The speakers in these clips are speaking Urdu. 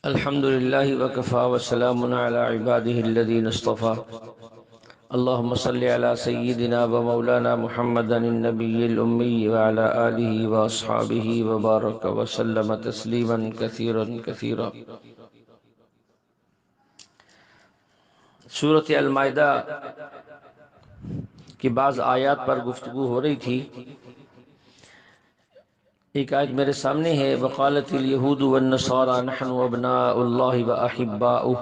الحمد لله وكفى وسلام على عباده الذين اصطفى اللهم صل على سيدنا ومولانا محمد النبي الأمي وعلى آله وأصحابه وبارك وسلم تسليما كثيرا كثيرا۔ سورۃ المائدہ کی بعض آیات پر گفتگو ہو رہی تھی۔ ایک آیت میرے سامنے ہے، وقالت اليہود والنصارى نحن ابناء اللہ واحباؤہ۔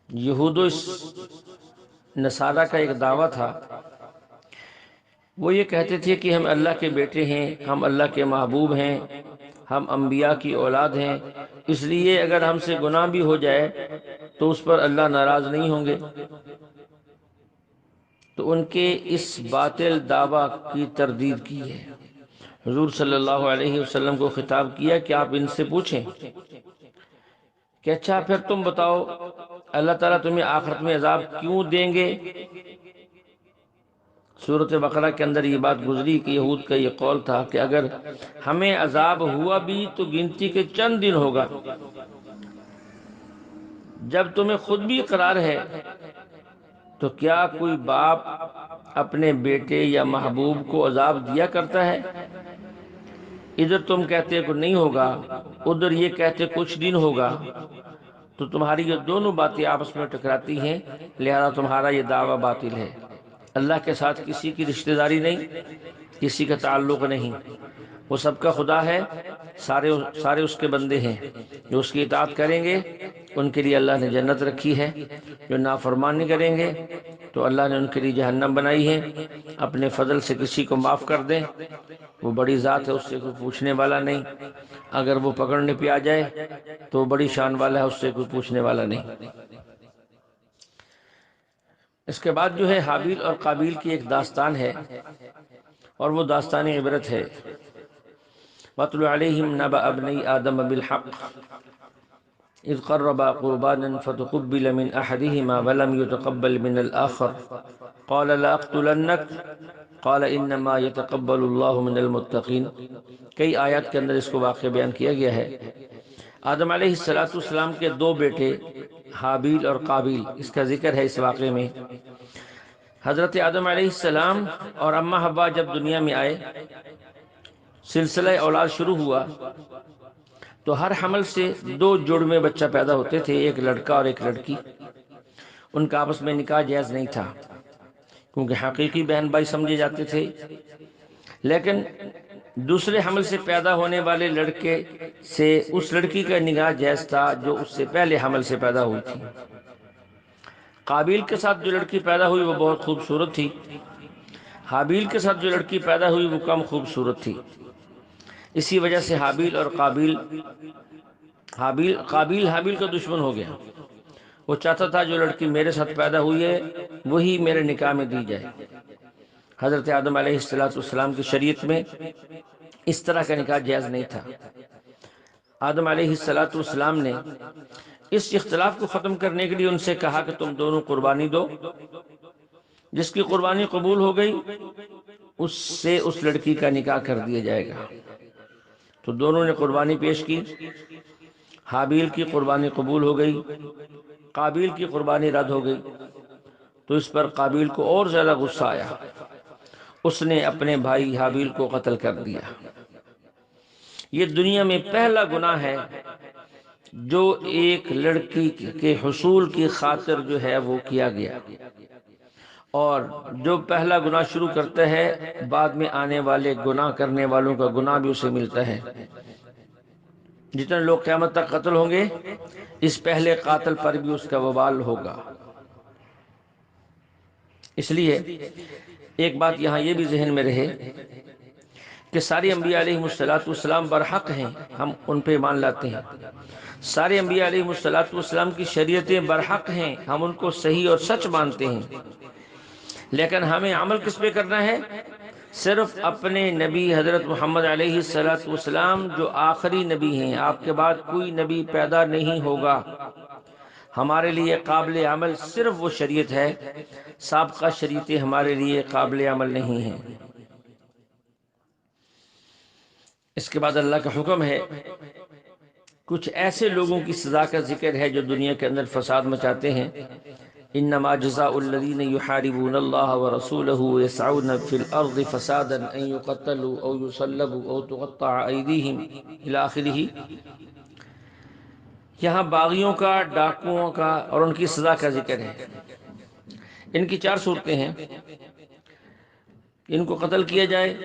یہود و نصارہ کا ایک دعویٰ تھا، وہ یہ کہتے تھے کہ ہم اللہ کے بیٹے ہیں، ہم اللہ کے محبوب ہیں، ہم انبیاء کی اولاد ہیں، اس لیے اگر ہم سے گناہ بھی ہو جائے تو اس پر اللہ ناراض نہیں ہوں گے۔ تو ان کے اس باطل دعویٰ کی تردید کی ہے۔ حضور صلی اللہ علیہ وسلم کو خطاب کیا کہ آپ ان سے پوچھیں کہ اچھا پھر تم بتاؤ اللہ تعالیٰ تمہیں آخرت میں عذاب کیوں دیں گے؟ سورۃ بقرہ کے اندر یہ بات گزری کہ یہود کا یہ قول تھا کہ اگر ہمیں عذاب ہوا بھی تو گنتی کے چند دن ہوگا۔ جب تمہیں خود بھی اقرار ہے تو کیا کوئی باپ اپنے بیٹے یا محبوب کو عذاب دیا کرتا ہے؟ ادھر تم کہتے کہ نہیں ہوگا، ادھر یہ کہتے کچھ دن ہوگا، تو تمہاری یہ دونوں باتیں آپس میں ٹکراتی ہیں، لہذا تمہارا یہ دعویٰ باطل ہے۔ اللہ کے ساتھ کسی کی رشتہ داری نہیں، کسی کا تعلق نہیں، وہ سب کا خدا ہے، سارے اس کے بندے ہیں۔ جو اس کی اطاعت کریں گے ان کے لیے اللہ نے جنت رکھی ہے، جو نافرمانی کریں گے تو اللہ نے ان کے لیے جہنم بنائی ہے۔ اپنے فضل سے کسی کو معاف کر دیں، وہ بڑی ذات ہے، اس سے کوئی پوچھنے والا نہیں۔ اگر وہ پکڑنے پہ آ جائے تو وہ بڑی شان والا ہے، اس سے کوئی پوچھنے والا نہیں۔ اس کے بعد جو ہے حابیل اور قابیل کی ایک داستان ہے، اور وہ داستان عبرت ہے۔ وَاتْلُ عَلَيْهِمْ نَبَأَ ابْنَيْ آدَمَ بِالْحَقِّ إِذْ قَرَّبَا قُرْبَانًا فَتُقُبِّلَ مِنْ أَحَدِهِمَا وَلَمْ يُتَقَبَّلْ مِنَ الْآخَرِ قَالَ لَأَقْتُلَنَّكَ قَالَ إِنَّمَا يَتَقَبَّلُ اللَّهُ مِنَ الْمُتَّقِينَ۔ کئی آیات کے اندر اس کو واقعہ بیان کیا گیا ہے۔ آدم علیہ السلام کے دو بیٹے حابیل اور قابیل، اس کا ذکر ہے اس واقعے میں۔ حضرت آدم علیہ السلام اور اماں حوا جب دنیا میں آئے، سلسلہ اولاد شروع ہوا تو ہر حمل سے دو جوڑ میں بچہ پیدا ہوتے تھے، ایک لڑکا اور ایک لڑکی۔ ان کا آپس میں نکاح جائز نہیں تھا کیونکہ حقیقی بہن بھائی سمجھے جاتے تھے، لیکن دوسرے حمل سے پیدا ہونے والے لڑکے سے اس لڑکی کا نکاح جائز تھا جو اس سے پہلے حمل سے پیدا ہوئی تھی۔ قابیل کے ساتھ جو لڑکی پیدا ہوئی وہ بہت خوبصورت تھی، حابیل کے ساتھ جو لڑکی پیدا ہوئی وہ کم خوبصورت تھی۔ اسی وجہ سے قابیل حابیل کا دشمن ہو گیا۔ وہ چاہتا تھا جو لڑکی میرے ساتھ پیدا ہوئی ہے وہی میرے نکاح میں دی جائے۔ حضرت آدم علیہ السلام کی شریعت میں اس طرح کا نکاح جائز نہیں تھا۔ آدم علیہ السلام نے اس اختلاف کو ختم کرنے کے لیے ان سے کہا کہ تم دونوں قربانی دو، جس کی قربانی قبول ہو گئی اس سے اس لڑکی کا نکاح کر دیا جائے گا۔ تو دونوں نے قربانی پیش کی، حابیل کی قربانی قبول ہو گئی، قابیل کی قربانی رد ہو گئی۔ تو اس پر قابیل کو اور زیادہ غصہ آیا، اس نے اپنے بھائی حابیل کو قتل کر دیا۔ یہ دنیا میں پہلا گناہ ہے جو ایک لڑکی کے حصول کی خاطر جو ہے وہ کیا گیا، اور جو پہلا گناہ شروع کرتا ہے بعد میں آنے والے گناہ کرنے والوں کا گناہ بھی اسے ملتا ہے۔ جتنے لوگ قیامت تک قتل ہوں گے اس پہلے قاتل پر بھی اس کا وبال ہوگا۔ اس لیے ایک بات یہاں یہ بھی ذہن میں رہے کہ سارے انبیاء علیہ السلام برحق ہیں، ہم ان پہ ایمان لاتے ہیں۔ سارے انبیاء علیہ السلام کی شریعتیں برحق ہیں، ہم ان کو صحیح اور سچ مانتے ہیں، لیکن ہمیں عمل کس پہ کرنا ہے؟ صرف اپنے نبی حضرت محمد علیہ السلام جو آخری نبی ہیں، آپ کے بعد کوئی نبی پیدا نہیں ہوگا۔ ہمارے لیے قابل عمل صرف وہ شریعت ہے، سابقہ شریعتیں ہمارے لیے قابل عمل نہیں ہیں۔ اس کے بعد اللہ کا حکم ہے کچھ ایسے لوگوں کی سزا کا ذکر ہے جو دنیا کے اندر فساد مچاتے ہیں۔ انما جزاء الذین یحاربون اللہ ورسولہ ویسعون فی الارض فسادا ان یقتلوا او یصلبوا او تقطع ایدیہم الی آخرہ۔ یہاں باغیوں کا، ڈاکوؤں کا اور ان کی سزا کا ذکر ہے۔ ان کی 4 صورتیں ہیں: ان کو قتل کیا جائے،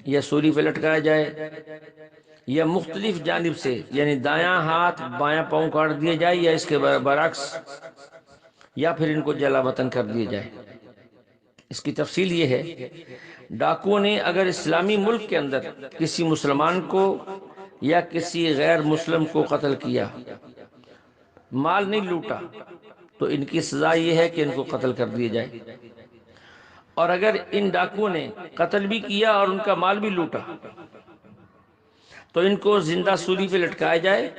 یا سولی پہ لٹکایا جائے، یا مختلف جانب سے یعنی دایاں ہاتھ بایاں پاؤں کاٹ دیا جائے، یا اس کے برعکس، یا پھر ان کو جلا وطن کر دیا جائے۔ اس کی تفصیل یہ ہے، ڈاکوؤں نے اگر اسلامی ملک کے اندر کسی مسلمان کو یا کسی غیر مسلم کو قتل کیا، مال نہیں لوٹا، تو ان کی سزا یہ ہے کہ ان کو قتل کر دیا جائے۔ اور اگر ان ڈاکوؤں نے قتل بھی کیا اور ان کا مال بھی لوٹا، تو ان کو زندہ سولی پہ لٹکایا جائے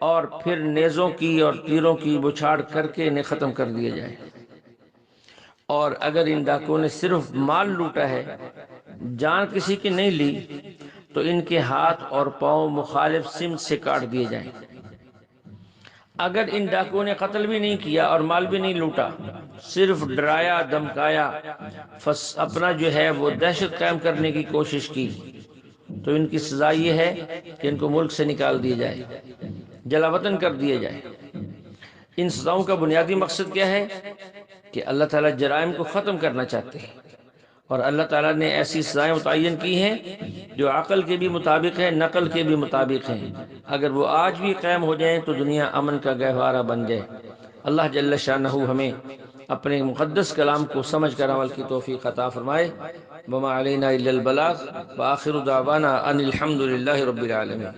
اور پھر نیزوں کی اور تیروں کی بچھاڑ کر کے انہیں ختم کر دیا جائے۔ اور اگر ان ڈاکوؤں نے صرف مال لوٹا ہے، جان کسی کی نہیں لی، تو ان کے ہاتھ اور پاؤں مخالف سمت سے کاٹ دیے جائیں۔ اگر ان ڈاکوؤں نے قتل بھی نہیں کیا اور مال بھی نہیں لوٹا، صرف ڈرایا، دھمکایا، اپنا جو ہے وہ دہشت قائم کرنے کی کوشش کی، تو ان کی سزا یہ ہے کہ ان کو ملک سے نکال دیا جائے، جلا وطن کر دیا جائے۔ ان سزاؤں کا بنیادی مقصد کیا ہے؟ کہ اللہ تعالیٰ جرائم کو ختم کرنا چاہتے ہیں، اور اللہ تعالیٰ نے ایسی سزائیں متعین کی ہیں جو عقل کے بھی مطابق ہیں، نقل کے بھی مطابق ہیں۔ اگر وہ آج بھی قائم ہو جائیں تو دنیا امن کا گہوارہ بن جائے۔ اللہ جل شانہ ہمیں اپنے مقدس کلام کو سمجھ کر عمل کی توفیق عطا فرمائے۔ وما علینا الا البلاغ، وآخر دعوانا ان الحمد للہ رب العالمین۔